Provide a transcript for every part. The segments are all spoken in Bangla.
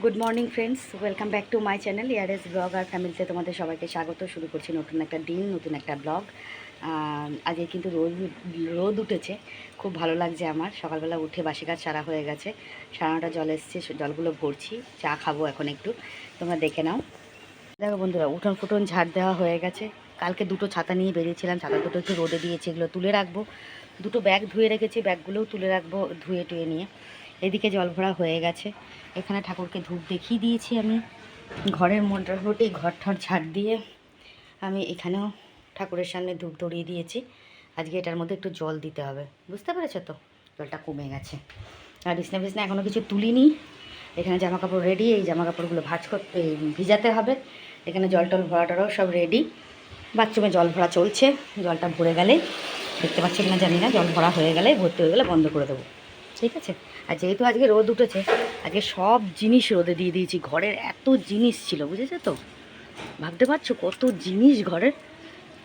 Good morning friends, welcome back to my channel ইয়ারেস ব্লগ আর ফ্যামিলিতে তোমাদের সবাইকে স্বাগত। শুরু করছি নতুন একটা দিন, নতুন একটা ব্লগ। আজকে কিন্তু রোদ উঠেছে, খুব ভালো লাগছে আমার। সকালবেলা উঠে বাসি কাজ সারা হয়ে গেছে, সারাটা জল এসছে, জলগুলো ভরছি, চা খাবো এখন একটু, তোমরা দেখে নাও। দেখো বন্ধুরা, উঠোন ফুটন ঝাড় দেওয়া হয়ে গেছে। কালকে দুটো ছাতা নিয়ে বেরিয়েছিলাম, ছাতা দুটো একটু রোদে দিয়েছি, এগুলো তুলে রাখবো। দুটো ব্যাগ ধুয়ে রেখেছি, ব্যাগগুলোও তুলে রাখবো ধুয়ে টুয়ে নিয়ে। এদিকে জল ভরা হয়ে গেছে, এখানে ঠাকুরকে ধূপ দেখিয়ে দিয়েছি আমি। ঘরের মোটামুটি ঘর ঠর ঝাড় দিয়ে আমি এখানেও ঠাকুরের সামনে ধূপ ধরিয়ে দিয়েছি। আজকে এটার মধ্যে একটু জল দিতে হবে, বুঝতে পেরেছো তো? জলটা কমে গেছে। আর বিছনা বিছনা এখনও কিছু তুলিনি। এখানে জামা কাপড় রেডি, এই জামা কাপড়গুলো ভিজাতে হবে। এখানে জল টল ভরাটারও সব রেডি। বাথরুমে জল ভরা চলছে, জলটা ভরে গেলে, দেখতে পাচ্ছি কিনা জানি না, জল ভরা হয়ে গেলে, ভর্তি হয়ে গেলে বন্ধ করে দেবো, ঠিক আছে? আর যেহেতু আজকে রোদ উঠেছে, আজকে সব জিনিস রোদে দিয়ে দিয়েছি। ঘরের এত জিনিস ছিল, বুঝেছো তো? ভাবতে পারছো কত জিনিস ঘরের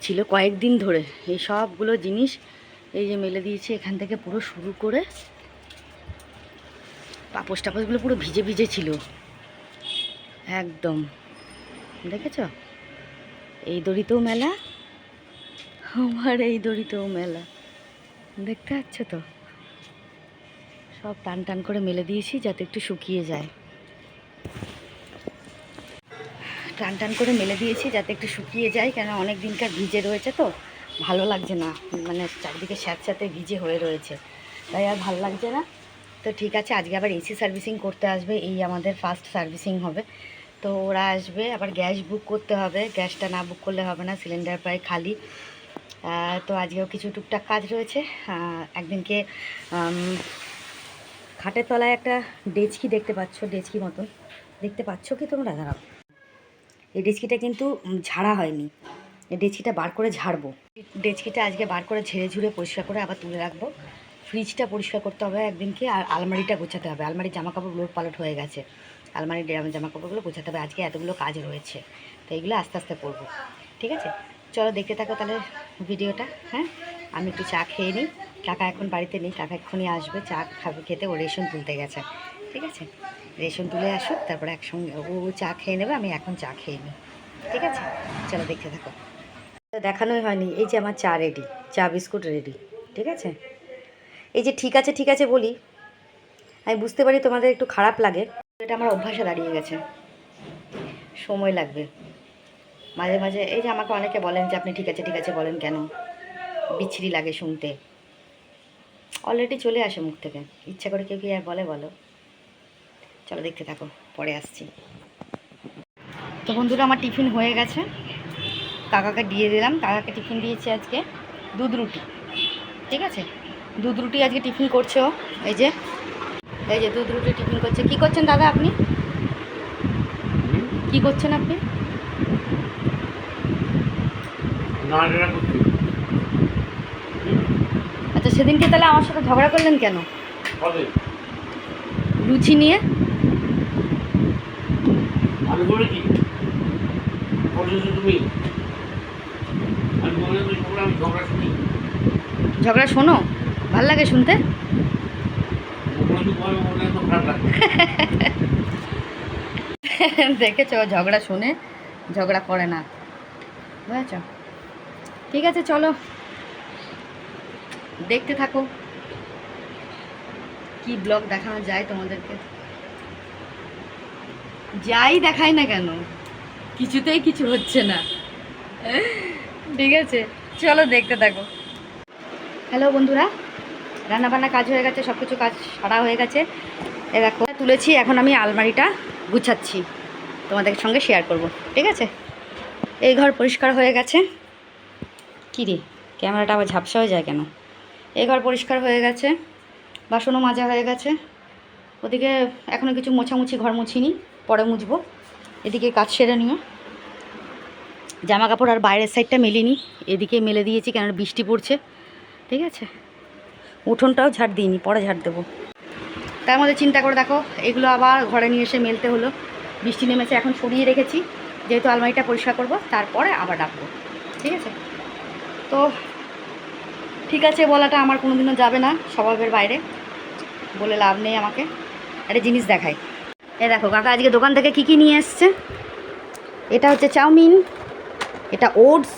ছিল কয়েকদিন ধরে। এই সবগুলো জিনিস এই যে মেলে দিয়েছি, এখান থেকে পুরো শুরু করে পাপোশ টাপোশগুলো পুরো ভিজে ভিজে ছিল একদম, দেখেছো? এই দড়িতেও মেলা, আমার এই দড়িতেও মেলা, দেখতে পাচ্ছ তো? সব টান টান করে মেলে দিয়েছি যাতে একটু শুকিয়ে যায়। টান টান করে মেলে দিয়েছি যাতে একটু শুকিয়ে যায়, কেন অনেক দিনকার ভিজে রয়েছে তো ভালো লাগছে না, মানে চারিদিকে স্যাঁতস্যাঁতে ভিজে হয়ে রয়েছে, তাই আর ভালো লাগছে না। তো ঠিক আছে, আজকে আবার এসি সার্ভিসিং করতে আসবে, এই আমাদের ফার্স্ট সার্ভিসিং হবে। তো ওরা আসবে, আবার গ্যাস বুক করতে হবে, গ্যাসটা না বুক করলে হবে না, সিলিন্ডার প্রায় খালি। তো আজকেও কিছু টুকটাক কাজ রয়েছে। একদিনকে খাটের তলায় একটা ডেচকি দেখতে পাচ্ছ, ডেচকি মতন দেখতে পাচ্ছ কি তোমরা? দাঁড়াও, এই ডেচকিটা কিন্তু ঝাড়া হয়নি, এই ডেচকিটা বার করে ঝাড়বো। ডেচকিটা আজকে বার করে ঝেড়ে ঝুড়ে পরিষ্কার করে আবার তুলে রাখবো। ফ্রিজটা পরিষ্কার করতে হবে একদিনকে, আর আলমারিটা গোছাতে হবে। আলমারির জামা কাপড় লোট পালট হয়ে গেছে, আলমারির জামা কাপড়গুলো গোছাতে হবে। আজকে এতগুলো কাজ রয়েছে, তো এইগুলো আস্তে আস্তে করবো, ঠিক আছে? চলো দেখতে থাকো তাহলে ভিডিওটা। হ্যাঁ, আমি একটু চা খেয়ে নিই। কাকা এখন বাড়িতে নেই, কাকা এক্ষুনি আসবে, চা খাবে, খেতে ও রেশন তুলতে গেছে, ঠিক আছে? রেশন তুলে আসুক, তারপরে একসঙ্গে ও চা খেয়ে নেবে, আমি এখন চা খেয়ে নিই, ঠিক আছে? চলো দেখতে থাকো। দেখানোই হয়নি, এই যে আমার চা রেডি, চা বিস্কুট রেডি, ঠিক আছে? এই যে ঠিক আছে ঠিক আছে বলি, আমি বুঝতে পারি তোমাদের একটু খারাপ লাগে, এটা আমার অভ্যাসে দাঁড়িয়ে গেছে, সময় লাগবে। মাঝে মাঝে এই যে আমাকে অনেকে বলেন যে আপনি ঠিক আছে বলেন কেন, বিচ্ছিরি লাগে শুনতে। অলরেডি চলে আসে মুখ থেকে, ইচ্ছা করে কেউ কি আর বলে বলো? চলো দেখতে থাকো, পরে আসছি। তো বন্ধুরা, আমার টিফিন হয়ে গেছে, কাকাকে দিয়ে দিলাম। কাকাকে টিফিন দিয়েছি আজকে দুধ রুটি, ঠিক আছে? দুধ রুটি আজকে টিফিন করছে ও, এই যে দুধ রুটি টিফিন করছে। কি করছেন দাদা আপনি? কি করছেন আপনি? আচ্ছা, সেদিনকে তাহলে আমার সাথে ঝগড়া করলেন কেন লুচি নিয়ে? ঝগড়া শোনো, ভাল লাগে শুনতে। দেখেছো, ঝগড়া শোনে, ঝগড়া করে না, বুঝেছ? ঠিক আছে, চলো দেখতে থাকো কি ব্লগ দেখানো যায় তোমাদেরকে। যাই দেখাই না কেন, কিছুতেই কিছু হচ্ছে না, ঠিক আছে? চলো দেখতে থাকো। হ্যালো বন্ধুরা, রান্নাবান্না কাজ হয়ে গেছে, সব কিছু কাজ সারা হয়ে গেছে। এ দেখো তুলেছি, এখন আমি আলমারিটা গুছাচ্ছি, তোমাদের সঙ্গে শেয়ার করব, ঠিক আছে? এই ঘর পরিষ্কার হয়ে গেছে। কী রে, ক্যামেরাটা আবার ঝাপসা হয়ে যায় কেন? এই ঘর পরিষ্কার হয়ে গেছে, বাসনও মাজা হয়ে গেছে। ওদিকে এখনও কিছু মোছামুছি, ঘর মুছিনি, পরে মুছবো। এদিকে কাজ সেরে নিয়ে জামা কাপড় আর বাইরের সাইডটা মেলিনি, এদিকে মেলে দিয়েছি, কেন বৃষ্টি পড়ছে, ঠিক আছে? উঠোনটাও ঝাড় দিইনি, পরে ঝাড় দেবো। তার মধ্যে চিন্তা করে দেখো, এগুলো আবার ঘরে নিয়ে এসে মেলতে হলো। বৃষ্টি নেমেছে, এখন সরিয়ে রেখেছি, যেহেতু আলমারিটা পরিষ্কার করব, তারপরে আবার ডাকবো, ঠিক আছে? তো ঠিক আছে বলাটা আমার কোনোদিনও যাবে না, স্বভাবের বাইরে, বলে লাভ নেই। আমাকে একটা জিনিস দেখাই, এ দেখো কাকা আজকে দোকান থেকে কি নিয়ে এসছে। এটা হচ্ছে চাউমিন, এটা ওটস,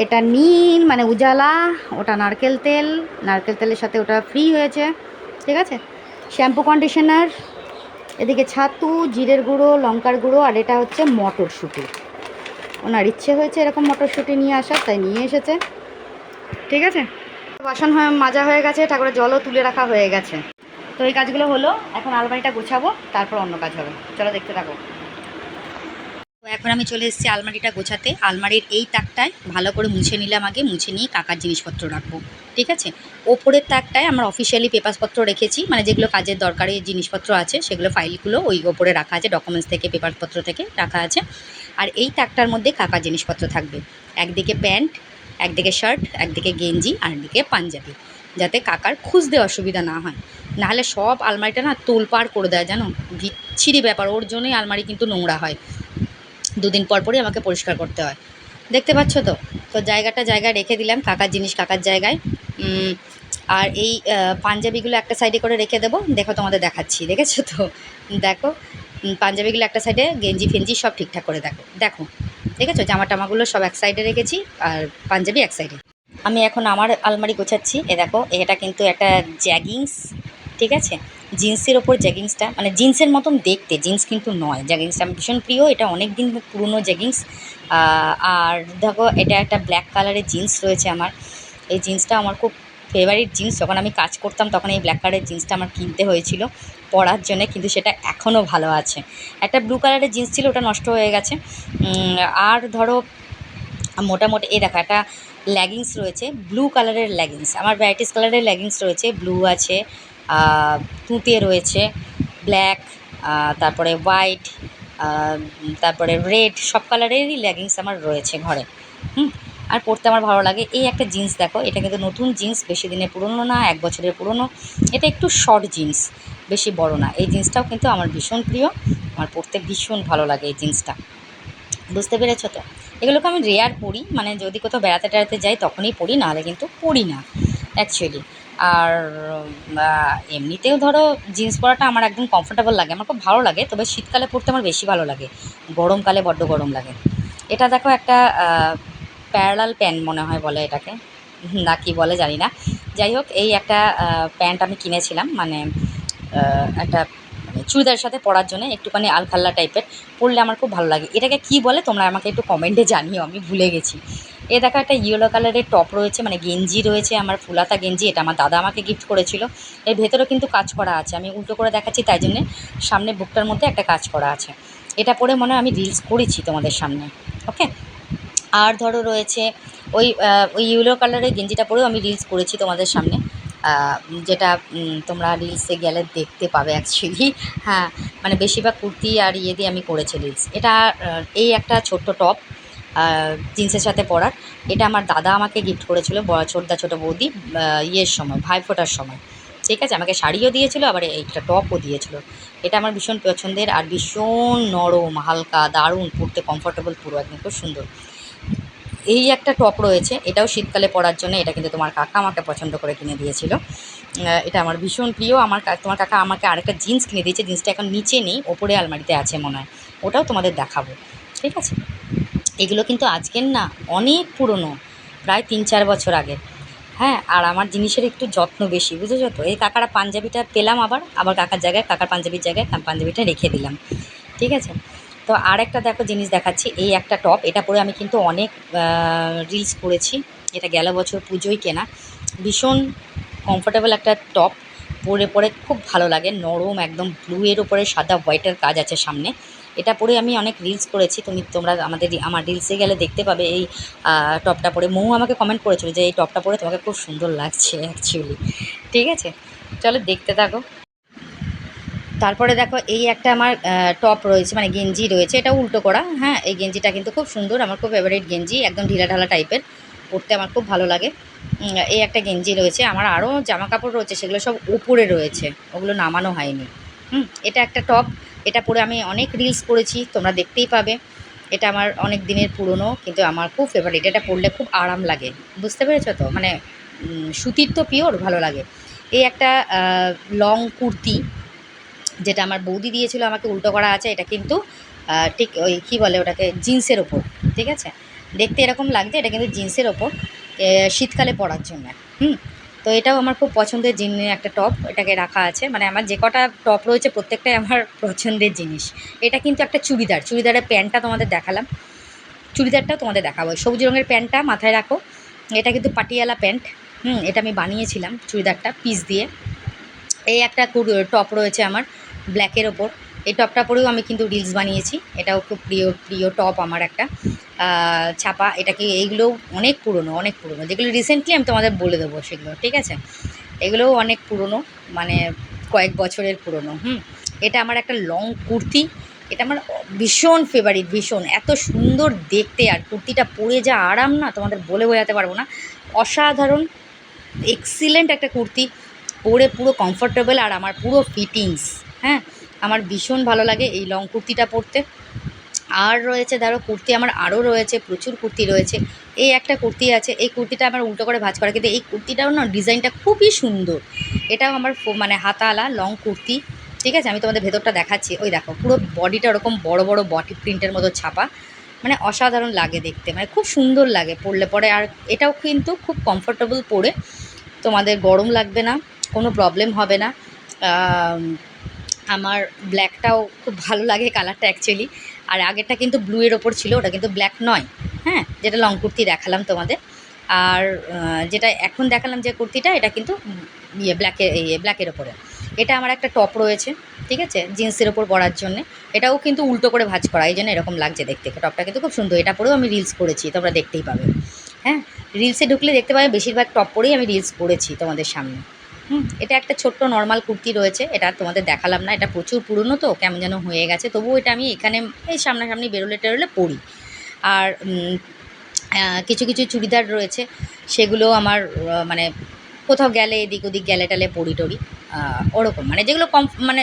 এটা নীল মানে উজালা, ওটা নারকেল তেলের সাথে ওটা ফ্রি হয়েছে, ঠিক আছে। শ্যাম্পু কন্ডিশনার, এদিকে ছাতু, জিরের গুঁড়ো, লঙ্কার গুঁড়ো, আর এটা হচ্ছে মটরশুঁটি। ওনার ইচ্ছে হয়েছে এরকম মটরশুঁটি নিয়ে আসার, তাই নিয়ে এসেছে, ঠিক আছে। বাসন মাজা হয়ে গেছে, ঠাকুরের জলও তুলে রাখা হয়ে গেছে। তো এই কাজগুলো হলো, এখন আলমারিটা গোছাবো, তারপর অন্য কাজ হবে। চলো দেখতে থাকো। তো এখন আমি চলে এসেছি আলমারিটা গোছাতে। আলমারির এই তাকটায় ভালো করে মুছে নিলাম, আগে মুছে নিয়ে কাকার জিনিসপত্র রাখবো, ঠিক আছে। ওপরের তাকটায় আমার অফিসিয়ালি পেপারসপত্র রেখেছি, মানে যেগুলো কাজের দরকারি জিনিসপত্র আছে সেগুলো, ফাইলগুলো ওই ওপরে রাখা আছে, ডকুমেন্টস থেকে পেপারপত্র থেকে রাখা আছে। আর এই তাকটার মধ্যে কাকার জিনিসপত্র থাকবে, একদিকে প্যান্ট, একদিকে শার্ট, একদিকে গেঞ্জি, আর একদিকে পাঞ্জাবি, যাতে কাকার খুঁজতে অসুবিধা না হয়। নাহলে সব আলমারিটা না তোলপাড় করে দেয়, জানো, বিচ্ছিরি ব্যাপার। ওর জন্যই আলমারি কিন্তু নোংরা হয়, দুদিন পর পরই আমাকে পরিষ্কার করতে হয়, দেখতে পাচ্ছ তো। তো জায়গাটা জায়গায় রেখে দিলাম, কাকার জিনিস কাকার জায়গায়। আর এই পাঞ্জাবিগুলো একটা সাইডে করে রেখে দেবো, দেখো তোমাদের দেখাচ্ছি, দেখেছো তো, দেখো পাঞ্জাবিগুলো একটা সাইডে, গেঞ্জি ফেঞ্জি সব ঠিকঠাক করে দেখো দেখো, দেখেছো, জামা টামাগুলো সব এক সাইডে রেখেছি, আর পাঞ্জাবি এক সাইডে। আমি এখন আমার আলমারি গোছাচ্ছি। এ দেখো, এটা কিন্তু একটা জ্যাগিংস, ঠিক আছে। জিন্সের ওপর জ্যাগিংসটা, মানে জিন্সের মতন দেখতে, জিন্স কিন্তু নয়। জ্যাগিংসটা আমার ভীষণ প্রিয়, এটা অনেক দিন পুরনো জ্যাগিংস। আর দেখো, এটা একটা ব্ল্যাক কালারের জিন্স রয়েছে আমার। এই জিন্সটা আমার খুব ফেভারিট জিন্স। যখন আমি কাজ করতাম তখন এই ব্ল্যাক কালারের জিন্সটা আমার কিনতে হয়েছিল পরার জন্যে, কিন্তু সেটা এখনও ভালো আছে। একটা ব্লু কালারের জিন্স ছিল, ওটা নষ্ট হয়ে গেছে। আর ধরো মোটামুটি এই দেখো, একটা লেগিংস রয়েছে, ব্লু কালারের লেগিংস। আমার ভ্যারাইটিস কালারের লেগিংস রয়েছে, ব্লু আছে, তুঁতে রয়েছে, ব্ল্যাক, তারপরে হোয়াইট, তারপরে রেড, সব কালারেরই লেগিংস আমার রয়েছে ঘরে। আর পরতে আমার ভালো লাগে। এই একটা জিন্স দেখো, এটা কিন্তু নতুন জিন্স, বেশি দিনের পুরনো না, 1 বছরের পুরনো। এটা একটু শর্ট জিন্স, বেশি বড় না। এই জিন্সটাও কিন্তু আমার ভীষণ প্রিয়, আমার পরতে ভীষণ ভালো লাগে এই জিন্সটা, বুঝতে পেরেছো তো। এগুলোকে আমি রেয়ার পরি, মানে যদি কোথাও বেড়াতে টেড়াতে যাই তখনই পরি, নাহলে কিন্তু পরি না অ্যাকচুয়ালি। আর এমনিতেও ধরো জিন্স পরাটা আমার একদম কমফোর্টেবল লাগে, আমার খুব ভালো লাগে। তবে শীতকালে পরতে আমার বেশি ভালো লাগে, গরমকালে বড্ড গরম লাগে। এটা দেখো, একটা প্যারালাল প্যান্ট মনে হয় বলে এটাকে, না কি বলে জানি না। যাই হোক, এই একটা প্যান্ট আমি কিনেছিলাম, মানে একটা মানে চুড়িদারের সাথে পরার জন্য, একটুখানি আলখাল্লা টাইপের, পরলে আমার খুব ভালো লাগে। এটাকে কী বলে তোমরা আমাকে একটু কমেন্টে জানিও, আমি ভুলে গেছি। এ দেখো, একটা ইয়েলো কালারের টপ রয়েছে, মানে গেঞ্জি রয়েছে, আমার ফুলাতা গেঞ্জি। এটা আমার দাদা আমাকে গিফট করেছিল। এর ভেতরেও কিন্তু কাজ করা আছে, আমি উল্টো করে দেখাচ্ছি তাই জন্যে, সামনে বুকটার মধ্যে একটা কাজ করা আছে। এটা পরে মনে হয় আমি রিলস করেছি তোমাদের সামনে, ওকে। আর ধরো রয়েছে ওই ইয়েলো কালারের গেঞ্জিটা পরেও আমি রিলস করেছি তোমাদের সামনে, যেটা তোমরা রিলসে গেলে দেখতে পাবে অ্যাকচুয়ালি। হ্যাঁ, মানে বেশিরভাগ কুর্তি আর ইয়ে দিয়ে আমি করেছি রিলস। এটা এই একটা ছোট্ট টপ জিন্সের সাথে পরার, এটা আমার দাদা আমাকে গিফট করেছিল, ছোটদা ছোটো বৌদি ইয়ের সময়, ভাইফোঁটার সময়, ঠিক আছে। আমাকে শাড়িও দিয়েছিল, আবার একটা টপও দিয়েছিল। এটা আমার ভীষণ পছন্দের, আর ভীষণ নরম, হালকা, দারুণ, পরতে কমফোর্টেবল, পুরো একদম খুব সুন্দর। এই একটা টপ রয়েছে, এটাও শীতকালে পরার জন্য। এটা কিন্তু তোমার কাকা আমাকে পছন্দ করে কিনে দিয়েছিল। এটা আমার ভীষণ প্রিয়। তোমার কাকা আমাকে আরেকটা জিন্স কিনে দিয়েছে, জিন্সটা এখন নিচে নেই, ওপরে আলমারিতে আছে মনে হয়, ওটাও তোমাদের দেখাবো, ঠিক আছে। এগুলো কিন্তু আজকের না, অনেক পুরনো, প্রায় 3-4 বছর আগের। হ্যাঁ, আর আমার জিনিসের একটু যত্ন বেশি, বুঝেছো তো। এই কাকার পাঞ্জাবিটা পেলাম, আবার কাকার জায়গায়, কাকার পাঞ্জাবির জায়গায় পাঞ্জাবিটা রেখে দিলাম, ঠিক আছে। তো আর একটা দেখো জিনিস দেখাচ্ছি, এই একটা টপ, এটা পরে আমি কিন্তু অনেক রিলস করেছি। এটা গেল বছর পুজোয় কেনা, ভীষণ কমফোর্টেবল একটা টপ, পরে পরে খুব ভালো লাগে, নরম একদম, ব্লু এর ওপরে সাদা হোয়াইটের কাজ আছে সামনে। এটা পরে আমি অনেক রিলস করেছি, তোমরা আমার রিলসে গেলে দেখতে পাবে। এই টপটা পরে মৌ আমাকে কমেন্ট করেছিল যে এই টপটা পরে তোমাকে খুব সুন্দর লাগছে অ্যাকচুয়ালি, ঠিক আছে। চলো দেখতে থাকো। তারপরে দেখো, এই একটা আমার টপ রয়েছে, মানে গেঞ্জি রয়েছে, এটা উল্টো করা। হ্যাঁ, এই গেঞ্জিটা কিন্তু খুব সুন্দর, আমার খুব ফেভারিট গেঞ্জি, একদম ঢিলাঢালা টাইপের, পরতে আমার খুব ভালো লাগে। এই একটা গেঞ্জি রয়েছে, আমার আরও জামা কাপড় রয়েছে, সেগুলো সব উপরে রয়েছে, ওগুলো নামানো হয়নি। এটা একটা টপ, এটা পরে আমি অনেক রিলস করেছি, তোমরা দেখতেই পাবে। এটা আমার অনেক দিনের পুরনো, কিন্তু আমার খুব ফেভারিট, এটা পরলে খুব আরাম লাগে, বুঝতে পেরেছো তো, মানে সুতির তো পিওর, ভালো লাগে। এই একটা লং কুর্তি, যেটা আমার বৌদি দিয়েছিল আমাকে উল্টো করা আছে, এটা কিন্তু ঠিক ওই কী বলে ওটাকে, জিন্সের ওপর, ঠিক আছে, দেখতে এরকম লাগছে, এটা কিন্তু জিন্সের ওপর শীতকালে পরার জন্য। তো এটাও আমার খুব পছন্দের জিনিস, একটা টপ, এটাকে রাখা আছে, মানে আমার যে কটা টপ রয়েছে প্রত্যেকটাই আমার পছন্দের জিনিস। এটা কিন্তু একটা চুড়িদার, চুড়িদারের প্যান্টটা তোমাদের দেখালাম, চুড়িদারটাও তোমাদের দেখাবো। সবুজ রঙের প্যান্টটা মাথায় রাখো, এটা কিন্তু পাটিয়ালা প্যান্ট। এটা আমি বানিয়েছিলাম চুড়িদারটা পিস দিয়ে। এই একটা টপ রয়েছে আমার ব্ল্যাকের ওপর, এই টপটা পরেও আমি কিন্তু রিলস বানিয়েছি, এটাও খুব প্রিয় প্রিয় টপ আমার একটা ছাপা। এটাকে এইগুলোও অনেক পুরনো, অনেক পুরনো, যেগুলো রিসেন্টলি আমি তোমাদের বলে দেবো সেগুলো, ঠিক আছে, এগুলোও অনেক পুরনো, মানে কয়েক বছরের পুরনো। এটা আমার একটা লং কুর্তি, এটা আমার ভীষণ ফেভারিট, ভীষণ, এত সুন্দর দেখতে, আর কুর্তিটা পরে যা আরাম না তোমাদের বলে বোঝাতে পারবো না, অসাধারণ এক্সিলেন্ট একটা কুর্তি, পরে পুরো কমফোর্টেবল, আর আমার পুরো ফিটিংস। হ্যাঁ, আমার ভীষণ ভালো লাগে এই লং কুর্তিটা পরতে। আর রয়েছে ধরো কুর্তি আমার আরও রয়েছে, প্রচুর কুর্তি রয়েছে। এই একটা কুর্তি আছে, এই কুর্তিটা আমার উল্টো করে ভাঁজ করা, কিন্তু এই কুর্তিটাও না ডিজাইনটা খুবই সুন্দর, এটাও আমার মানে হাতাওয়ালা লং কুর্তি, ঠিক আছে, আমি তোমাদের ভেতরটা দেখাচ্ছি। ওই দেখো পুরো বডিটা ওরকম বড় বড় বডি প্রিন্টের মতো ছাপা, মানে অসাধারণ লাগে দেখতে, মানে খুব সুন্দর লাগে পরলে পরে। আর এটাও কিন্তু খুব কমফোর্টেবল পরে, তোমাদের গরম লাগবে না, কোনো প্রবলেম হবে না। আমার ব্ল্যাকটাও খুব ভালো লাগে কালারটা অ্যাকচুয়ালি, আর আগেরটা কিন্তু ব্লুয়ের ওপর ছিল, ওটা কিন্তু ব্ল্যাক নয়, হ্যাঁ, যেটা লং কুর্তি দেখালাম তোমাদের। আর যেটা এখন দেখালাম যে কুর্তিটা, এটা কিন্তু ব্ল্যাকের ওপরে। এটা আমার একটা টপ রয়েছে, ঠিক আছে, জিন্সের ওপর পরার জন্যে, এটাও কিন্তু উল্টো করে ভাঁজ করা, এই জন্য এরকম লাগছে দেখতে। টপটা কিন্তু খুব সুন্দর, এটা পরেও আমি রিলস করেছি, তোমরা দেখতেই পাবে। হ্যাঁ, রিলসে ঢুকলে দেখতে পাবে বেশিরভাগ টপ পরেই আমি রিলস করেছি তোমাদের সামনে। এটা একটা ছোট্ট নর্মাল কুর্তি রয়েছে, এটা তোমাদের দেখালাম না, এটা প্রচুর পুরনো তো কেমন যেন হয়ে গেছে, তবুও এটা আমি এখানে এই সামনাসামনি বেরোলে টেরোলে পরি। আর কিছু কিছু চুড়িদার রয়েছে, সেগুলো আমার মানে কোথাও গেলে এদিক ওদিক গেলে টালে পরি টরি, ওরকম, মানে যেগুলো কম, মানে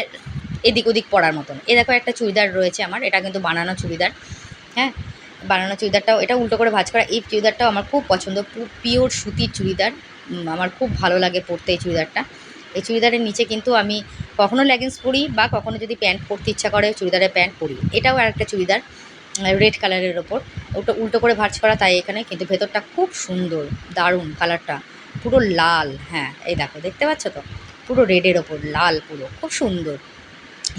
এদিক ওদিক পরার মতন। এ দেখো একটা চুড়িদার রয়েছে আমার, এটা কিন্তু বানানো চুড়িদার। হ্যাঁ, বানানো চুড়িদারটাও, এটা উল্টো করে ভাঁজ করা, এই চুড়িদারটাও আমার খুব পছন্দ, পিওর সুতির চুড়িদার, আমার খুব ভালো লাগে পরতে এই চুড়িদারটা। এই চুড়িদারের নিচে কিন্তু আমি কখনও লেগিংস পরি, বা কখনও যদি প্যান্ট পরতে ইচ্ছা করে চুড়িদারের প্যান্ট পরি। এটাও আরেকটা চুড়িদার রেড কালারের ওপর, ওটা উল্টো করে ভাঁজ করা, তাই এখানে কিন্তু ভেতরটা খুব সুন্দর, দারুণ কালারটা, পুরো লাল। হ্যাঁ, এই দেখো দেখতে পাচ্ছ তো, পুরো রেডের ওপর লাল, পুরো খুব সুন্দর,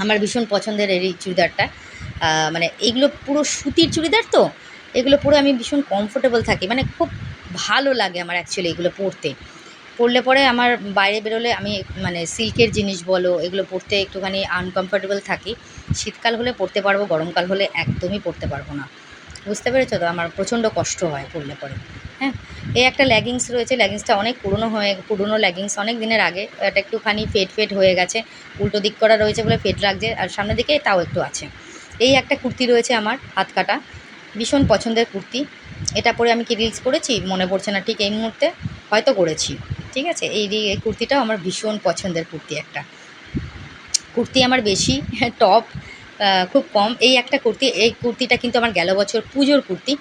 আমার ভীষণ পছন্দের এই চুড়িদারটা। মানে এইগুলো পুরো সুতির চুড়িদার তো, এগুলো পরে আমি ভীষণ কমফোর্টেবল থাকি, মানে খুব ভালো লাগে আমার অ্যাকচুয়ালি এগুলো পরতে। পরলে পরে আমার বাইরে বেরোলে আমি মানে সিল্কের জিনিস বলো, এগুলো পরতে একটুখানি আনকমফোর্টেবল থাকি। শীতকাল হলে পরতে পারবো, গরমকাল হলে একদমই পরতে পারবো না, বুঝতে পেরেছো তো, আমার প্রচণ্ড কষ্ট হয় পরলে পরে। হ্যাঁ, এই একটা লেগিংস রয়েছে, লেগিংসটা অনেক পুরনো লেগিংস, অনেক দিনের আগে, এটা একটুখানি ফেড হয়ে গেছে, উল্টো দিক করা রয়েছে বলে ফেড লাগছে, আর সামনের দিকে তাও একটু আছে। এই একটা কুর্তি রয়েছে আমার হাত কাটা, ভীষণ পছন্দের কুর্তি, এটা পরে আমি কি রিলস করেছি মনে পড়ছে না ঠিক এই মুহূর্তে, হয়তো করেছি, ঠিক আছে। এই কুর্তিটাও আমার ভীষণ পছন্দের কুর্তি একটা, কুর্তি আমার বেশি, টপ খুব কম। এই একটা কুর্তি, এই কুর্তিটা কিন্তু আমার গেল বছর পুজোর কুর্তি,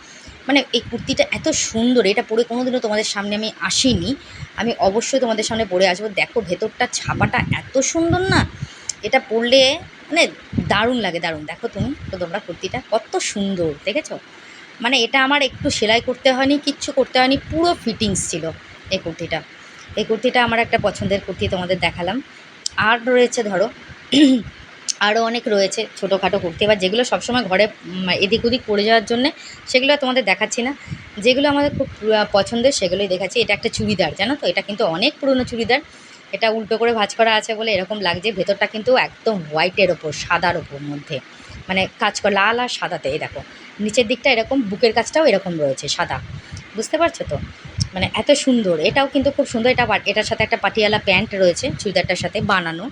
মানে এই কুর্তিটা এত সুন্দর, এটা পরে কোনো দিনও তোমাদের সামনে আমি আসিনি, আমি অবশ্যই তোমাদের সামনে পরে আসবো। দেখো ভেতরটা ছাপাটা এত সুন্দর না, এটা পরলে মানে দারুণ লাগে, দারুণ। দেখো তুমি তো, তোমরা কুর্তিটা কত সুন্দর দেখেছো, মানে এটা আমার একটু সেলাই করতে হয়নি, কিচ্ছু করতে হয়নি, পুরো ফিটিংস ছিল এই কুর্তিটা। এই কুর্তিটা আমার একটা পছন্দের কুর্তি, তোমাদের দেখালাম। আর রয়েছে ধরো আরও অনেক রয়েছে ছোটোখাটো কুর্তি, এবার যেগুলো সবসময় ঘরে এদিক ওদিক পরে যাওয়ার জন্যে সেগুলো তোমাদের দেখাচ্ছি না, যেগুলো আমাদের খুব পছন্দের সেগুলোই দেখাচ্ছি। এটা একটা চুড়িদার, জানো তো, এটা কিন্তু অনেক পুরনো চুড়িদার, এটা উল্টো করে ভাঁজ করা আছে বলে এরকম লাগছে, ভেতরটা কিন্তু একদম হোয়াইটের ওপর, সাদার ওপর মধ্যে, মানে কাজ করা লাল আর সাদাতে। এই দেখো নিচের দিকটা এরকম, বুকের কাজটাও এরকম রয়েছে সাদা, বুঝতে পারছো তো, মানে এত সুন্দর, এটাও কিন্তু খুব সুন্দর। এটার সাথে একটা পাটিয়ালা প্যান্ট রয়েছে চুড়িদারটার সাথে বানানো,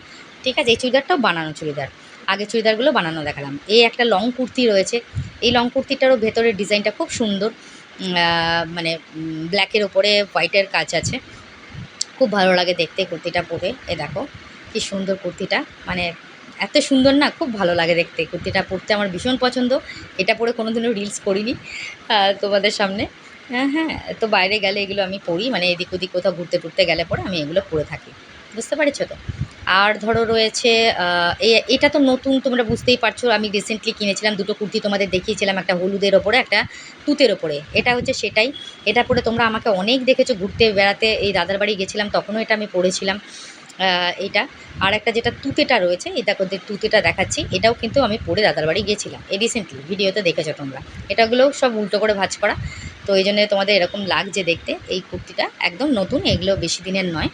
ঠিক আছে, এই চুড়িদারটাও বানানো চুড়িদার, আগে চুড়িদারগুলো বানানো দেখালাম। এই একটা লং কুর্তি রয়েছে, এই লং কুর্তিটারও ভেতরের ডিজাইনটা খুব সুন্দর, মানে ব্ল্যাকের ওপরে হোয়াইটের কাজ আছে, খুব ভালো লাগে দেখতে কুর্তিটা পরে। এ দেখো কী সুন্দর কুর্তিটা, মানে এত সুন্দর না, খুব ভালো লাগে দেখতে, কুর্তিটা পরতে আমার ভীষণ পছন্দ। এটা পরে কোনো দিনও রিলস করিনি তোমাদের সামনে। হ্যাঁ হ্যাঁ, তো বাইরে গেলে এগুলো আমি পরি, মানে এদিক ওদিক কোথাও ঘুরতে টুরতে গেলে পরে আমি এগুলো পরে থাকি, বুঝতে পেরেছো তো। আর ধরো রয়েছে এটা তো নতুন, তোমরা বুঝতেই পারছো, আমি রিসেন্টলি কিনেছিলাম দুটো কুর্তি, তোমাদের দেখিয়েছিলাম, একটা হলুদের ওপরে একটা তুতের ওপরে, এটা হচ্ছে সেটাই। এটা পরে তোমরা আমাকে অনেক দেখেছো ঘুরতে বেড়াতে, এই দাদার বাড়ি গেছিলাম তখনও এটা আমি পরেছিলাম। এইটা আর একটা যেটা তুতেটা রয়েছে, এই দেখো তুতেটা দেখাচ্ছি, এটাও কিন্তু আমি পরে দাদার বাড়ি গেছিলাম এই রিসেন্টলি, ভিডিওতে দেখেছো তোমরা। এটাগুলোও সব উল্টো করে ভাঁজ করা, তো এই জন্য তোমাদের এরকম লাগছে দেখতে। এই কুর্তিটা একদম নতুন, এগুলো বেশি দিনের নয়,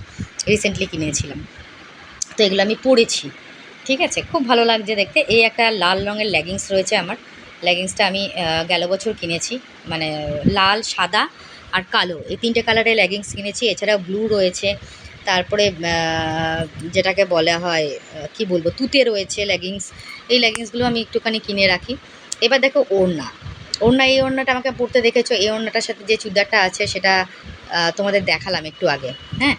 রিসেন্টলি কিনেছিলাম। তো এগুলো আমি পরেছি, ঠিক আছে, খুব ভালো লাগছে দেখতে। এই একটা লাল রঙের লেগিংস রয়েছে আমার, লেগিংসটা আমি গেল বছর কিনেছি, মানে লাল, সাদা আর কালো, এই তিনটে কালারের লেগিংস কিনেছি। এছাড়াও ব্লু রয়েছে, তারপরে যেটাকে বলা হয় কি বলবো, তুতে রয়েছে লেগিংস। এই লেগিংসগুলো আমি একটুখানি কিনে রাখি। এবার দেখো ওড়না, এই ওড়নাটা আমাকে পরতে দেখেছো, এই ওড়নাটার সাথে যে চুড়িদারটা আছে সেটা তোমাদের দেখালাম একটু আগে। হ্যাঁ,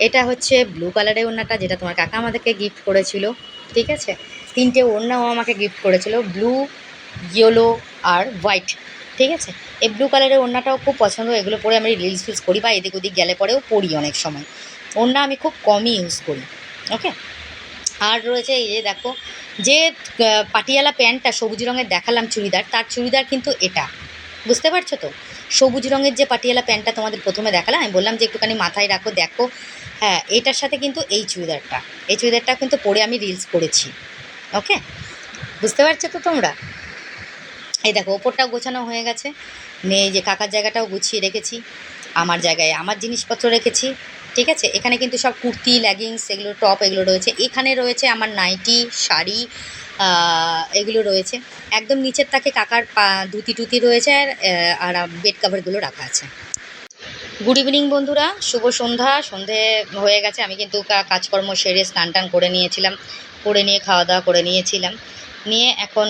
এটা হচ্ছে ব্লু কালারের ওড়নাটা, যেটা তোমার কাকা আমাদেরকে গিফট করেছিল, ঠিক আছে। তিনটে ওড়নাও আমাকে গিফট করেছিল, ব্লু, ইয়েলো আর হোয়াইট, ঠিক আছে। এই ব্লু কালারের ওড়নাটাও খুব পছন্দ, এগুলো পরে আমি রিলস ফিলস করি বা এদিক ওদিক গেলে পরেও পরি অনেক সময়। ওড়না আমি খুব কমই ইউজ করি, ওকে। আর রয়েছে এই যে দেখো, যে পাটিয়ালা প্যান্টটা সবুজ রঙের দেখালাম চুড়িদার, তার চুড়িদার কিন্তু এটা, বুঝতে পারছো তো। সবুজ রঙের যে পাটিয়ালা প্যান্টটা তোমাদের প্রথমে দেখালাম, আমি বললাম যে একটুখানি মাথায় রাখো, দেখো, হ্যাঁ, এটার সাথে কিন্তু এই চুড়িদারটা, এই চুড়িদারটা কিন্তু পরে আমি রিলস করেছি, ওকে, বুঝতে পারছো তো তোমরা। এই দেখো ওপরটাও গোছানো হয়ে গেছে, মেয়ে যে কাকার জায়গাটাও গুছিয়ে রেখেছি, আমার জায়গায় আমার জিনিসপত্র রেখেছি, ঠিক আছে। এখানে কিন্তু সব কুর্তি, লেগিংস, এগুলো টপ এগুলো রয়েছে, এখানে রয়েছে আমার নাইটি, শাড়ি, এগুলো রয়েছে। একদম নিচের তাকে কাকার ধুতি টুতি রয়েছে, আর বেড কাভারগুলো রাখা আছে। গুড ইভিনিং বন্ধুরা, শুভ সন্ধ্যা, সন্ধে হয়ে গেছে। আমি কিন্তু কাজকর্ম সেরে স্নান টান করে নিয়েছিলাম, করে নিয়ে খাওয়া দাওয়া করে নিয়েছিলাম, নিয়ে এখন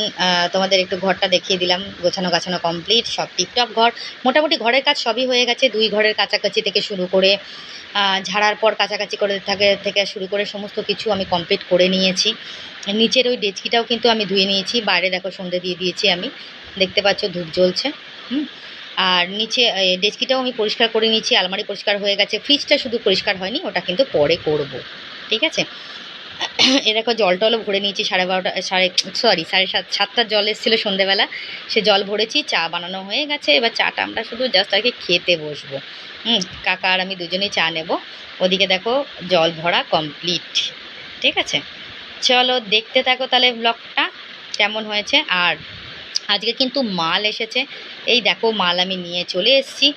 তোমাদের একটু ঘরটা দেখিয়ে দিলাম, গোছানো গাছানো কমপ্লিট, সব টিপটপ ঘর, মোটামুটি ঘরের কাজ সবই হয়ে গেছে। দুই ঘরের কাছাকাছি থেকে শুরু করে ঝাড়ার পর কাছাকাছি করে থেকে শুরু করে সমস্ত কিছু আমি কমপ্লিট করে নিয়েছি। নিচের ওই ডেচকিটাও কিন্তু আমি ধুয়ে নিয়েছি, বাইরে দেখো সন্ধে দিয়ে দিয়েছি আমি, দেখতে পাচ্ছ ধূপ জ্বলছে। আর নিচে ডেচকিটাও আমি পরিষ্কার করে নিয়েছি, আলমারি পরিষ্কার হয়ে গেছে, ফ্রিজটা শুধু পরিষ্কার হয়নি, ওটা কিন্তু পরে করব, ঠিক আছে। এ দেখো জল টলও ভরে নিয়েছি, 12:30 সাড়ে 7টার জল এসেছিলো সন্ধেবেলা, সে জল ভরেছি, চা বানানো হয়ে গেছে। এবার চাটা আমরা শুধু জাস্ট আর কি খেতে বসবো। কাকা আর আমি দুজনেই চা নেব। ওদিকে দেখো জল ভরা কমপ্লিট, ঠিক আছে। চলো দেখতে থাকো তাহলে ব্লগটা কেমন হয়েছে। আর আজকে কিন্তু মাল এসেছে, এই দেখো মাল আমি নিয়ে চলে এসেছি।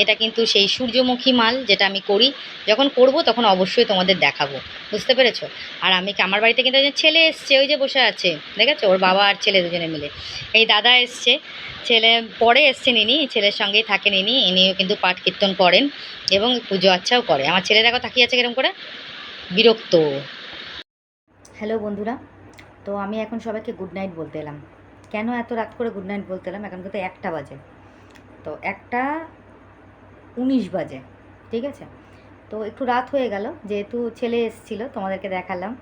এটা কিন্তু সেই সূর্যমুখী মাল, যেটা আমি করি, যখন করব তখন অবশ্যই তোমাদের দেখাবো, বুঝতে পেরেছো। আর আমি আমার বাড়িতে কিন্তু একজন ছেলে এসছে, ওই যে বসে আছে, দেখেছো, ওর বাবা আর ছেলে দুজনে মিলে। এই দাদা এসছে, ছেলে পরে এসছেন, ইনি ছেলের সঙ্গেই থাকেন, ইনিও কিন্তু পাঠ কীর্তন করেন এবং পুজো আচ্ছাও করে। আমার ছেলে দেখো তাকিয়ে আছে কিরম করে, বিরক্ত। হ্যালো বন্ধুরা, তো আমি এখন সবাইকে গুড নাইট বলতে এলাম। কেন এত রাত করে গুড নাইট বলতে এলাম, এখন কিন্তু 1টা বাজে, তো 1:19 বাজে, ঠিক আছে। তো একটু রাত হয়ে গেল, যেহেতু ছেলে এসেছিল, তোমাদেরকে দেখালাম,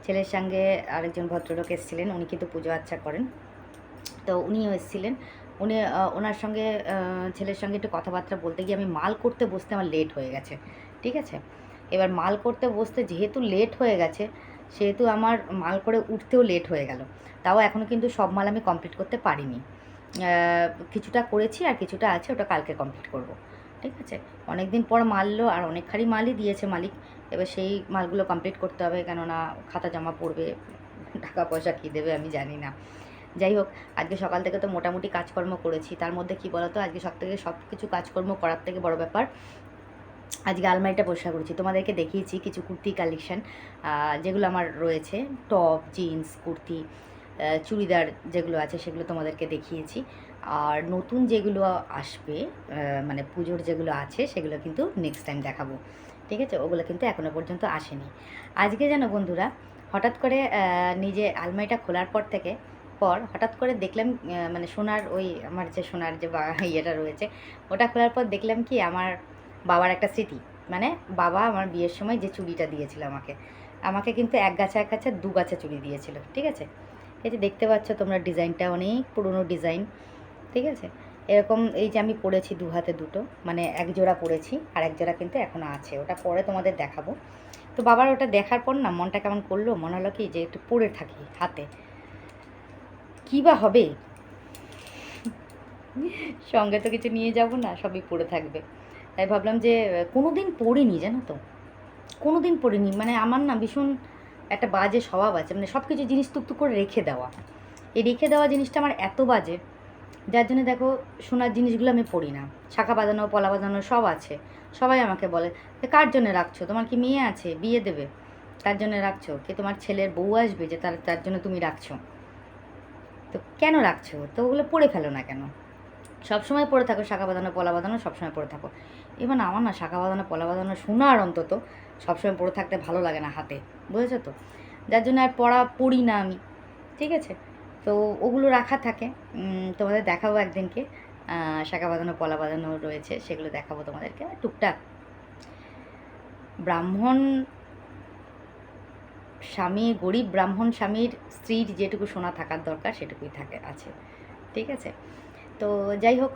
ছেলের সঙ্গে আরেকজন ভদ্রলোক এসেছিলেন, উনি কিন্তু পুজো আচ্ছা করেন, তো উনিও এসেছিলেন। উনি ওনার সঙ্গে ছেলের সঙ্গে একটু কথাবার্তা বলতে গিয়ে আমি মাল করতে বসতে আমার লেট হয়ে গেছে, ঠিক আছে। এবার মাল করতে বসতে যেহেতু লেট হয়ে গেছে, সেহেতু আমার মাল করে উঠতেও লেট হয়ে গেল। তাও এখনও কিন্তু সব মাল আমি কমপ্লিট করতে পারিনি, কিছুটা করেছি আর কিছুটা আছে, ওটা কালকে কমপ্লিট করব, ঠিক আছে। অনেক দিন পর মাললো, আর অনেকখানি মালই দিয়েছে মালিক, এবার সেই মালগুলো কমপ্লিট করতে হবে, কেননা খাতা জমা পড়বে, টাকা পয়সা কী দেবে আমি জানি না। যাই হোক, আজকে সকাল থেকে তো মোটামুটি কাজকর্ম করেছি, তার মধ্যে কি বলতো, আজকে সব কিছু কাজকর্ম করার থেকে বড় ব্যাপার, আজকে আলমারিটা পরিষ্কার করেছি। তোমাদেরকে দেখিয়েছি কিছু কুর্তি কালেকশান, যেগুলো আমার রয়েছে, টপ, জিন্স, কুর্তি, চুড়িদার যেগুলো আছে সেগুলো তোমাদেরকে দেখিয়েছি। আর নতুন যেগুলো আসবে, মানে পুজোর যেগুলো আছে সেগুলো কিন্তু নেক্সট টাইম দেখাবো, ঠিক আছে। ওগুলো কিন্তু এখনও পর্যন্ত আসেনি। আজকে যেন বন্ধুরা হঠাৎ করে নিজে আলমারিটা খোলার পর হঠাৎ করে দেখলাম, মানে সোনার ওই আমার যে সোনার যে ইয়েটা রয়েছে, ওটা খোলার পর দেখলাম কি, আমার বাবার একটা স্মৃতি, মানে বাবা আমার বিয়ের সময় যে চুড়িটা দিয়েছিল আমাকে, আমাকে কিন্তু এক গাছা 2 গাছা চুড়ি দিয়েছিল, ঠিক আছে। এই যে দেখতে পাচ্ছ তোমরা, ডিজাইনটা অনেক পুরনো ডিজাইন, ঠিক আছে। এরকম এই যে আমি পরেছি 2 হাতে দুটো, মানে এক জোড়া পরেছি, আর এক জোড়া কিন্তু এখনও আছে, ওটা পরে তোমাদের দেখাবো। তো বাবার ওটা দেখার পর না মনটা কেমন করলো, মনে হলো কি যে একটু পড়ে থাকি হাতে, কী বা হবে, সঙ্গে তো কিছু নিয়ে যাব না, সবই পড়ে থাকবে। তাই ভাবলাম যে কোনো দিন পড়িনি, জানো তো, কোনো দিন পড়িনি। মানে আমার না ভীষণ একটা বাজে স্বভাব আছে, মানে সব কিছু জিনিস টুকটুক করে রেখে দেওয়া। এই রেখে দেওয়া জিনিসটা আমার এত বাজে, যার জন্য দেখো সোনার জিনিসগুলো আমি পড়ি না। শাঁখা বাঁধানো, পলা বাঁধানো সব আছে। সবাই আমাকে বলে যে কার জন্য রাখছো, তোমার কি মেয়ে আছে, বিয়ে দেবে, তার জন্য রাখছো, কি তোমার ছেলের বউ আসবে যে তার জন্য তুমি রাখছো, তো কেন রাখছো, তো ওগুলো পড়ে ফেলো না কেন, সবসময় পড়ে থাকো, শাঁখা বাঁধানো, পলা বাঁধানো সবসময় পড়ে থাকো। এবার আমার না শাঁখা বাঁধানো, পলা বাঁধানো সোনার অন্তত সবসময় পড়ে থাকতে ভালো লাগে না হাতে, বুঝেছো তো, যার জন্য আর পড়ি না আমি, ঠিক আছে। তো ওগুলো রাখা থাকে, তোমাদের দেখাবো একদিনকে। শাঁখা বাঁধানো, পলা বাঁধানো রয়েছে, সেগুলো দেখাবো তোমাদেরকে। টুকটাক ব্রাহ্মণ স্বামী, গরিব ব্রাহ্মণ স্বামীর স্ত্রীর যেটুকু সোনা থাকার দরকার সেটুকুই আছে, ঠিক আছে। তো যাই হোক,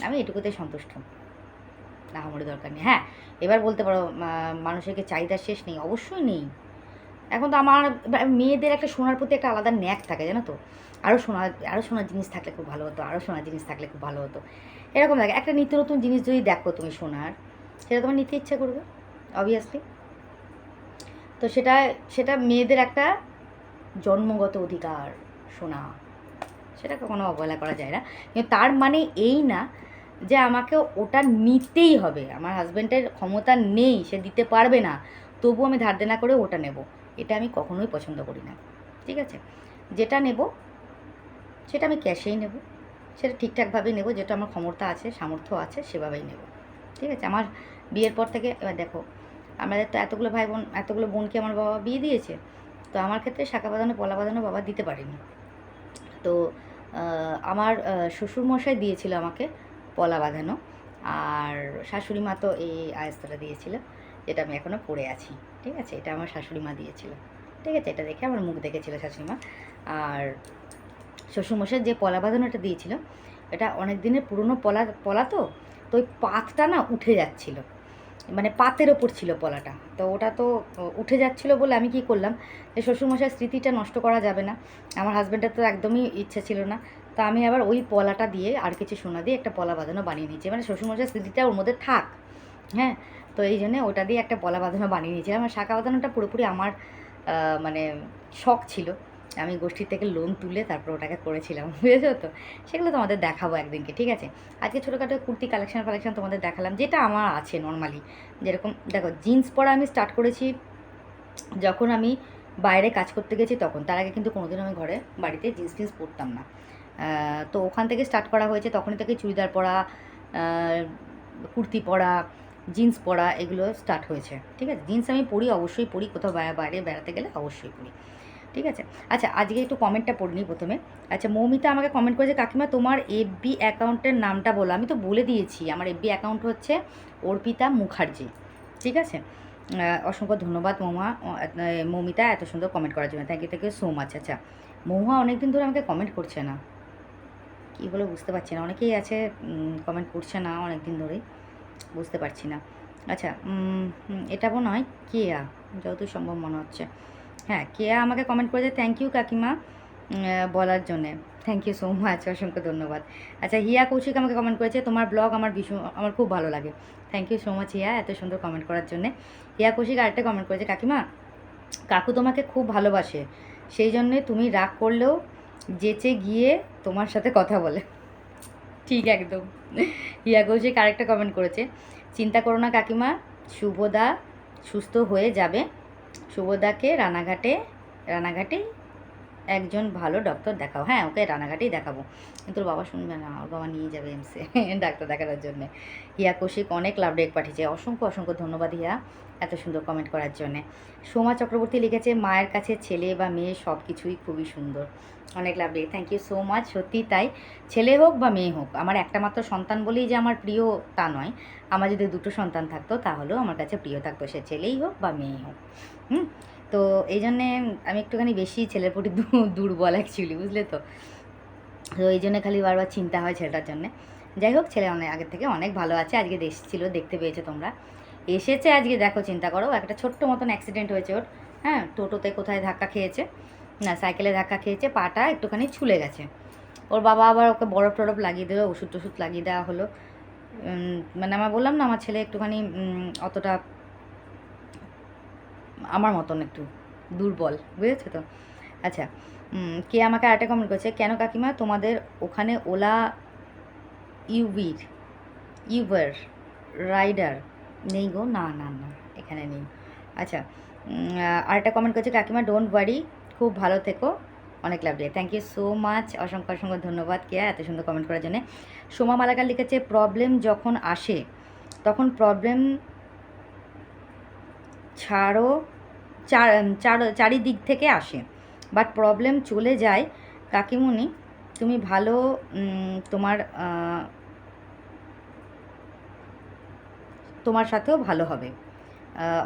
আমি এটুকুতেই সন্তুষ্ট, আহামরি দরকার নেই। হ্যাঁ, এবার বলতে পারো মানুষের কি চাহিদার শেষ নেই, অবশ্যই নেই। এখন তো আমার মেয়েদের একটা সোনার প্রতি একটা আলাদা ন্যাক থাকে, জানো তো, আরও সোনার জিনিস থাকলে খুব ভালো হতো, আরও সোনার জিনিস থাকলে খুব ভালো হতো, এরকম লাগে। একটা নিত্য নতুন জিনিস যদি দেখো তুমি সোনার, সেটা তোমার নিতে ইচ্ছা করবে অবভিয়াসলি। তো সেটা সেটা মেয়েদের একটা জন্মগত অধিকার, সোনা, সেটা কখনো অবহেলা করা যায় না। কিন্তু তার মানে এই না যে আমাকে ওটা নিতেই হবে, আমার হাজব্যান্ডের ক্ষমতা নেই, সে দিতে পারবে না, তবু আমি ধার দেনা করে ওটা নেব, এটা আমি কখনোই পছন্দ করি না, ঠিক আছে। যেটা নেব সেটা আমি ক্যাশেই নেব, সেটা ঠিকঠাকভাবেই নেব, যেটা আমার ক্ষমতা আছে, সামর্থ্য আছে, সেভাবেই নেব, ঠিক আছে। আমার বিয়ের পর থেকে এবার দেখো, আমাদের তো এতগুলো ভাই বোন, এতগুলো বোনকে আমার বাবা বিয়ে দিয়েছে, তো আমার ক্ষেত্রে শাঁখা বাঁধানো, পলা বাঁধানো বাবা দিতে পারেনি। তো আমার শ্বশুরমশাই দিয়েছিল আমাকে পলা বাঁধানো, আর শাশুড়ি মা তো এই আয়স্তটা দিয়েছিল, যেটা আমি এখনও পরে আছি, ঠিক আছে। এটা আমার শাশুড়ি মা দিয়েছিল, ঠিক আছে, এটা দেখে আমার মুখ দেখেছিল শাশুড়ি মা। আর শ্বশুরমশাই যে পলা বাঁধানোটা দিয়েছিল, এটা অনেক দিনের পুরনো পলা তো ওই পাতটা না উঠে যাচ্ছিলো, মানে পাতের ওপর ছিল পলাটা, তো ওটা তো উঠে যাচ্ছিলো বলে আমি কি করলাম, যে শ্বশুরমশাইয়ের স্মৃতিটা নষ্ট করা যাবে না, আমার হাজব্যান্ডের তো একদমই ইচ্ছা ছিল না, তো আমি আবার ওই পলাটা দিয়ে আর কিছু সোনা দিয়ে একটা পলা বাঁধানো বানিয়ে নিয়েছি, মানে শ্বশুরমশাইয়ের স্মৃতিটা ওর মধ্যে থাক, হ্যাঁ। তো এই জন্যে ওটা দিয়ে একটা পলা বাঁধানো বানিয়ে নিয়েছিলাম। আমার শাঁখা বাঁধানোটা পুরোপুরি আমার মানে শখ ছিল, আমি গোষ্ঠীর থেকে লোন তুলে তারপর ওটাকে করেছিলাম, বুঝেছো তো। সেগুলো তোমাদের দেখাবো একদিনকে, ঠিক আছে। আজকে ছোটোখাটো কুর্তি কালেকশন তোমাদের দেখালাম, যেটা আমার আছে নর্মালি। যেরকম দেখো, জিন্স পরা আমি স্টার্ট করেছি যখন আমি বাইরে কাজ করতে গেছি তখন, তার আগে কিন্তু কোনোদিনও আমি ঘরে বাড়িতে জিন্স টিন্স পরতাম না। তো ওখান থেকে স্টার্ট করা হয়েছে, তখনই থেকে চুড়িদার পরা, কুর্তি পরা, জিন্স পরা, এগুলো স্টার্ট হয়েছে, ঠিক আছে। জিন্স আমি পরি, অবশ্যই পরি, কোথাও বাইরে বেড়াতে গেলে অবশ্যই পরি, ঠিক আছে। আচ্ছা, আজকে একটু কমেন্টটা পড়ে নিই প্রথমে। আচ্ছা, মৌমিতা আমাকে কমেন্ট করেছে, কাকিমা তোমার এফবি অ্যাকাউন্টের নামটা বলো। আমি তো বলে দিয়েছি, আমার এফবি অ্যাকাউন্ট হচ্ছে অর্পিতা মুখার্জি, ঠিক আছে। অসংখ্য ধন্যবাদ মৌমিতা এত সুন্দর কমেন্ট করার জন্য, থ্যাংক ইউ সো মাচ। আচ্ছা, মহুয়া অনেকদিন ধরে আমাকে কমেন্ট করছে না, কী বলে বুঝতে পারছি না, অনেকেই আছে কমেন্ট করছে না অনেক দিন ধরেই, বুঝতে পারছি না। আচ্ছা, এটা মনে হয় কেয়া, যতদূর সম্ভব মনে হচ্ছে, হ্যাঁ কেয়া আমাকে কমেন্ট করেছে, থ্যাংক ইউ কাকিমা বলার জন্যে, থ্যাংক ইউ সো মাচ, অসংখ্য ধন্যবাদ। আচ্ছা, হিয়া কৌশিক আমাকে কমেন্ট করেছে, তোমার ব্লগ আমার খুব ভালো লাগে, থ্যাংক ইউ সো মাচ হিয়া, এত সুন্দর কমেন্ট করার জন্যে। হিয়া কৌশিক আরেকটা কমেন্ট করেছে, কাকিমা কাকু তোমাকে খুব ভালোবাসে, সেই জন্যে তুমি রাগ করলেও যেচে গিয়ে তোমার সাথে কথা বলে, ঠিক একদম। হিয়া কৌশিক আরেকটা কমেন্ট করেছে, চিন্তা করো না কাকিমা, শুভদা সুস্থ হয়ে যাবে, শুভদাকে রানাঘাটে একজন ভালো ডক্টর দেখাও। হ্যাঁ, ওকে রানাঘাটেই দেখাবো, কিন্তু ওর বাবা শুনবে না, ওর বাবা নিয়ে যাবে এমসে ডাক্তার দেখানোর জন্যে। হিয়া কৌশিক অনেক লাভ রেক পাঠিয়েছে, অসংখ্য ধন্যবাদ হিয়া এত সুন্দর কমেন্ট করার জন্যে। সোমা চক্রবর্তী লিখেছে, মায়ের কাছে ছেলে বা মেয়ে সব কিছুই খুবই সুন্দর, অনেক লাভ রেক, থ্যাংক ইউ সো মাচ। সত্যি তাই, ছেলে হোক বা মেয়ে হোক, আমার একটা মাত্র সন্তান বলেই যে আমার প্রিয় তা নয়, আমার যদি দুটো সন্তান থাকতো তাহলেও আমার কাছে প্রিয় থাকতো, সে ছেলেই হোক বা মেয়েই হোক। তো এই জন্যে আমি একটুখানি বেশি ছেলের প্রতি দুর্বল অ্যাকচুয়ালি, বুঝলে তো। তো এই জন্য খালি বারবার চিন্তা হয় ছেলেটার জন্যে। যাই হোক, ছেলে অনেক আগের থেকে অনেক ভালো আছে, আজকে ছিল, দেখতে পেয়েছো তোমরা। এসেছে আজকে, দেখো চিন্তা করো, একটা ছোট্ট মতন অ্যাক্সিডেন্ট হয়েছে ওর। হ্যাঁ, টোটোতে কোথায় ধাক্কা খেয়েছে, না সাইকেলে ধাক্কা খেয়েছে, পাটা একটুখানি ছুলে গেছে। ওর বাবা আবার ওকে বরফ টরফ লাগিয়ে দিল, ওষুধ টষুধ লাগিয়ে দেওয়া হলো। মানে আমার বললাম না, আমার ছেলে একটুখানি অতটা আমার মতন একটু দুর্বল, বুঝেছো তো। আচ্ছা, কে আমাকে আরেকটা কমেন্ট করেছে, কেন কাকিমা তোমাদের ওখানে ওলা ইউবার রাইডার নেই গো? না না না, এখানে নেই। আচ্ছা, আরেকটা কমেন্ট করেছে, কাকিমা ডোন্ট ওয়ারি, খুব ভালো থেকো, অনেক লাভ দিয়ে। থ্যাংক ইউ সো মাচ, অসংখ্য অসংখ্য ধন্যবাদ কেয়া এত সুন্দর কমেন্ট করার জন্য। সোমা মালাকার লিখেছে, প্রবলেম যখন আসে তখন প্রবলেম ছাড়ো, চারিদিক থেকে আসে, বাট প্রবলেম চলে যায় কাকিমুনি, তুমি ভালো, তোমার তোমার সাথেও ভালো হবে।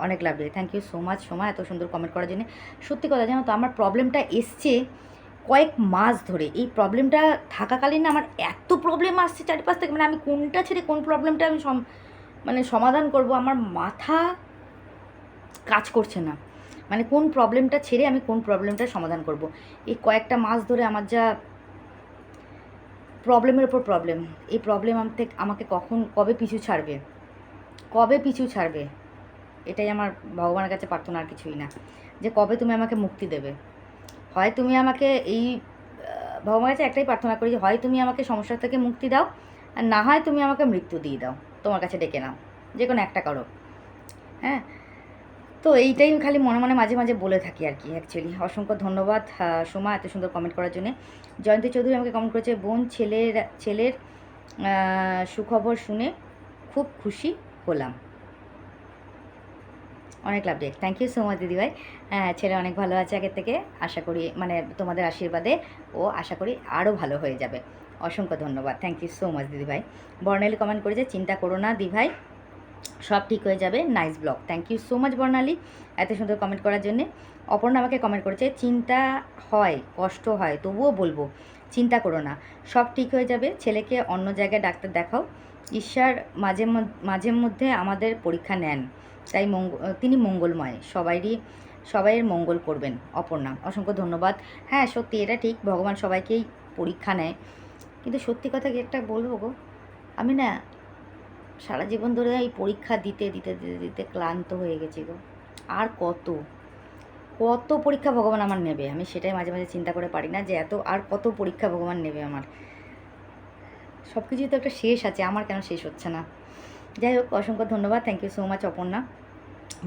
অনেক লাভ দিয়ে। Thank you so much Soma এত সুন্দর কমেন্ট করার জন্য। সত্যি কথা জানো তো, আমার প্রবলেমটা এসছে কয়েক মাস ধরে। এই প্রবলেমটা থাকাকালীন আমার এত প্রবলেম আসছে চারিপাশ থেকে, মানে আমি কোনটা ছেড়ে কোন প্রবলেমটা আমি মানে সমাধান করব, আমার মাথা কাজ করছে না। মানে কোন প্রবলেমটা ছেড়ে আমি কোন প্রবলেমটার সমাধান করব। এই কয়েকটা মাস ধরে আমার যা প্রবলেমের ওপর প্রবলেম, এই প্রবলেম আমাকে কবে পিছু ছাড়বে, এটাই আমার ভগবানের কাছে প্রার্থনা, আর কিছুই না। যে কবে তুমি আমাকে মুক্তি দেবে। হয় তুমি আমাকে ভগবানের কাছে একটাই প্রার্থনা করি, যে হয় তুমি আমাকে সমস্যা থেকে মুক্তি দাও, আর না হয় তুমি আমাকে মৃত্যু দিয়ে দাও, তোমার কাছে ডেকে নাও, যে কোনো একটা করো। হ্যাঁ, তো এইটাই খালি মনে মনে মাঝে মাঝে বলে থাকি আর কি অ্যাকচুয়ালি। অসংখ্য ধন্যবাদ সোমা এত সুন্দর কমেন্ট করার জন্যে। জয়ন্তী চৌধুরী আমাকে কমেন্ট করেছে, বোন ছেলের সুখবর শুনে খুব খুশি হলাম, অনেক লাভ দেখ। থ্যাংক ইউ সো মাচ দিদিভাই। হ্যাঁ, ছেলে অনেক ভালো আছে আগের থেকে, আশা করি মানে তোমাদের আশীর্বাদে ও আশা করি আরও ভালো হয়ে যাবে। অসংখ্য ধন্যবাদ, থ্যাংক ইউ সো মাচ দিদিভাই। বর্ণালী কমেন্ট করেছে, চিন্তা করো না দিভাই, সব ঠিক হয়ে যাবে, nice blog. Thank you so much Barnali এত সুন্দর কমেন্ট করার জন্যে। অপর্ণা আমাকে কমেন্ট করেছে, চিন্তা হয়, কষ্ট হয়, তবুও বলবো চিন্তা করো না, সব ঠিক হয়ে যাবে, ছেলেকে অন্য জায়গায় ডাক্তার দেখাও, ঈশ্বর মাঝে মধ্যে আমাদের পরীক্ষা নেন, তাই তিনি মঙ্গলময়, সবাইয়ের মঙ্গল করবেন। অপর্ণা অসংখ্য ধন্যবাদ। হ্যাঁ সত্যি এটা ঠিক, ভগবান সবাইকেই পরীক্ষা নেয়, কিন্তু সত্যি কথা কি একটা বলবো গো, আমি না সারা জীবন ধরে এই পরীক্ষা দিতে দিতে দিতে দিতে ক্লান্ত হয়ে গেছি গো। আর কত পরীক্ষা ভগবান আমার নেবে, আমি সেটাই মাঝে মাঝে চিন্তা করে পারি না, যে আর কত পরীক্ষা ভগবান নেবে আমার। সব কিছুই তো একটা শেষ আছে, আমার কেন শেষ হচ্ছে না। যাই হোক, অসংখ্য ধন্যবাদ, thank you so much Aparna.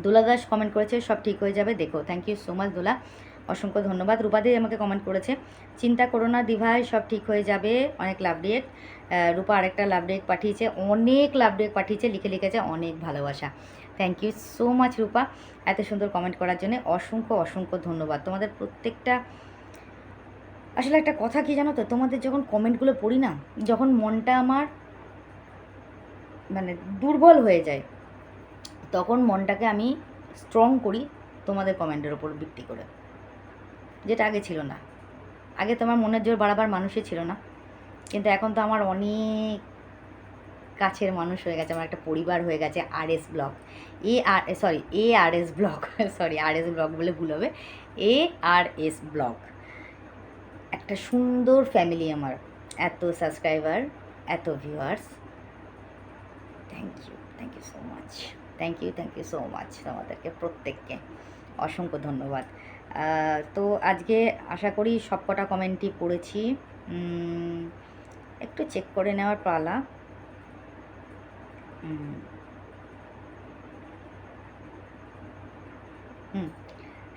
Dola Das comment করেছে, সব ঠিক হয়ে যাবে দেখো, thank you so much Dola, অসংখ্য ধন্যবাদ। রূপাদি আমাকে কমেন্ট করেছে, চিন্তা করো না দিভাই, সব ঠিক হয়ে যাবে, অনেক লাভ ডেট। রূপা আরেকটা লাভ ডেট পাঠিয়েছে, অনেক লাভ ডেট পাঠিয়েছে, লিখেছে অনেক ভালোবাসা। থ্যাংক ইউ সো মাচ রূপা এত সুন্দর কমেন্ট করার জন্য, অসংখ্য ধন্যবাদ তোমাদের প্রত্যেকটা। আসলে একটা কথা কি জানো তো, তোমাদের যখন কমেন্টগুলো পড়ি না, যখন মনটা আমার মানে দুর্বল হয়ে যায়, তখন মনটাকে আমি স্ট্রং করি তোমাদের কমেন্টের ওপর ভিত্তি করে, যেটা আগে ছিল না। আগে তোমার মনের জোর বাড়াবার মানুষই ছিল না, কিন্তু এখন তো আমার অনেক কাছের মানুষ হয়ে গেছে, আমার একটা পরিবার হয়ে গেছে। RS blog, ARS blog, sorry RS blog বলে ভুল হবে, ARS ব্লগ, একটা সুন্দর ফ্যামিলি আমার, এত সাবস্ক্রাইবার, এত viewers, thank you so much, thank you so much তোমাদেরকে প্রত্যেককে অসংখ্য ধন্যবাদ। তো আজকে আশা করি সব কটা কমেন্টই পড়েছি, একটু চেক করে নেওয়ার পালা।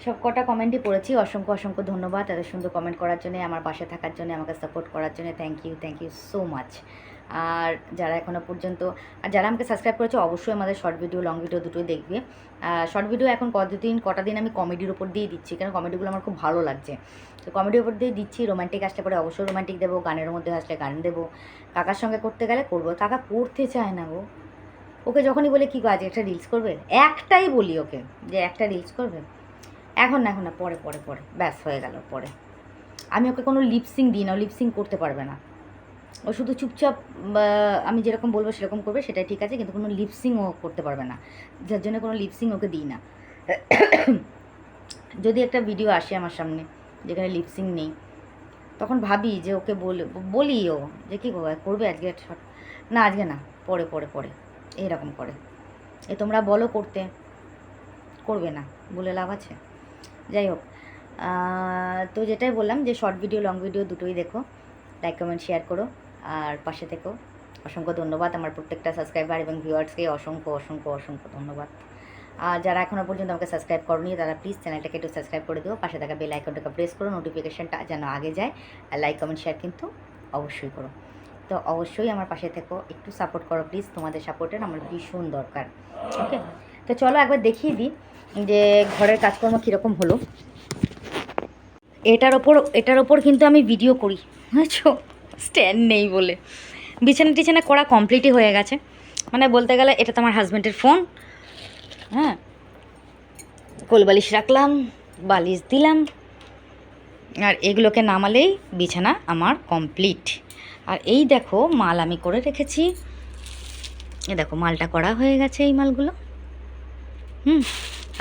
সব কটা কমেন্টই পড়েছি, অসংখ্য ধন্যবাদ এত সুন্দর কমেন্ট করার জন্য, আমার পাশে থাকার জন্য, আমাকে সাপোর্ট করার জন্য, থ্যাংক ইউ সো মাচ। আর যারা এখনও পর্যন্ত, আর যারা আমাকে সাবস্ক্রাইব করেছে, অবশ্যই আমাদের শর্ট ভিডিও লং ভিডিও দুটোই দেখবে। শর্ট ভিডিও এখন কটা দিন আমি কমেডির উপর দিয়ে দিচ্ছি, কারণ কমেডিগুলো আমার খুব ভালো লাগছে, তো কমেডির উপর দিয়ে দিচ্ছি। রোম্যান্টিক আসলে পরে অবশ্যই রোম্যান্টিক দেবো, গানের মধ্যে আসলে গান দেবো, কাকার সঙ্গে করতে গেলে করবো, কাকা করতে চায় না গো। ওকে যখনই বলে কী আজ একটা রিলস করবে, একটাই বলি ওকে যে একটা রিলস করবে, এখন না পরে পরে পরে ব্যাস হয়ে গেল পরে। আমি ওকে কোনো লিপসিং দিই না, লিপসিং করতে পারবে না, ও ও শুধু চুপচাপ আমি যেরকম বলবো সেরকম করবে, সেটাই ঠিক আছে, কিন্তু কোনো লিপসিং ও করতে পারবে না, যার জন্য কোনো লিপসিং ওকে দিই না। যদি একটা ভিডিও আসে আমার সামনে যেখানে লিপসিং নেই, তখন ভাবি যে ওকে বলি ও যে কী করবে আজকে শর্ট, না আজকে না, পরে পরে পরে এইরকম করে। তোমরা বলো করতে, করবে না, বলে লাভ আছে। যাই হোক, তো যেটাই বললাম যে শর্ট ভিডিও লং ভিডিও দুটোই দেখো, লাইক কমেন্ট শেয়ার করো, আর পাশে থেকো। অসংখ্য ধন্যবাদ আমার প্রত্যেকটা সাবস্ক্রাইবার এবং ভিউয়ার্সকে, অসংখ্য অসংখ্য অসংখ্য ধন্যবাদ। আর যারা এখনও পর্যন্ত আমাকে সাবস্ক্রাইব করনি তারা প্লিজ চ্যানেলটাকে একটু সাবস্ক্রাইব করে দিও, পাশে থাকা বেল আইকনটাকে প্রেস করো, নোটিফিকেশানটা যেন আগে যায়, আর লাইক কমেন্ট শেয়ার কিন্তু অবশ্যই করো। তো অবশ্যই আমার পাশে থেকো, একটু সাপোর্ট করো প্লিজ, তোমাদের সাপোর্টের আমার ভীষণ দরকার। ওকে, তো চলো একবার দেখিয়ে দিই যে ঘরের কাজকর্ম কীরকম হলো। এটার ওপর কিন্তু আমি ভিডিও করি, বুঝছো, স্ট্যান্ড নেই বলে। বিছানা টিছানা করা কমপ্লিটই হয়ে গেছে, মানে বলতে গেলে এটা তো আমার হাজব্যান্ডের ফোন। হ্যাঁ, কোলবালিশ রাখলাম, বালিশ দিলাম, আর এগুলোকে নামালেই বিছানা আমার কমপ্লিট। আর এই দেখো মাল আমি করে রেখেছি, এ দেখো মালটা করা হয়ে গেছে, এই মালগুলো।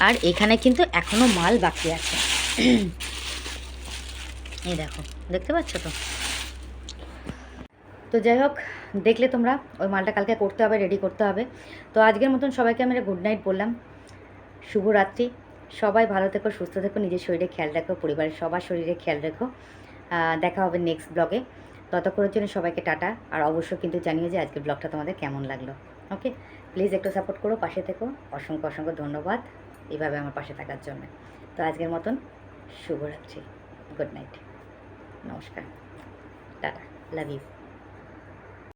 আর এখানে কিন্তু এখনও মাল বাকি আছে, এই দেখো, দেখতে পাচ্ছ তো। তো যাই হোক, দেখলে তোমরা, ওই মালটা কালকে করতে হবে, রেডি করতে হবে। তো আজকের মতন সবাইকে আমি গুড নাইট বললাম, শুভরাত্রি। সবাই ভালো থেকো, সুস্থ থেকো, নিজের শরীরে খেয়াল রাখো, পরিবারের সবার শরীরে খেয়াল রেখো। দেখা হবে নেক্সট ব্লগে, ততক্ষণের জন্য সবাইকে টাটা। আর অবশ্যই কিন্তু জানিও যে আজকের ব্লগটা তোমাদের কেমন লাগলো। ওকে, প্লিজ একটু সাপোর্ট করো, পাশে থেকো। অসংখ্য অসংখ্য ধন্যবাদ এইভাবে আমার পাশে থাকার জন্য। তো আজকের মতন শুভরাত্রি, গুড নাইট, নমস্কার, টাটা, লাভ ইউ।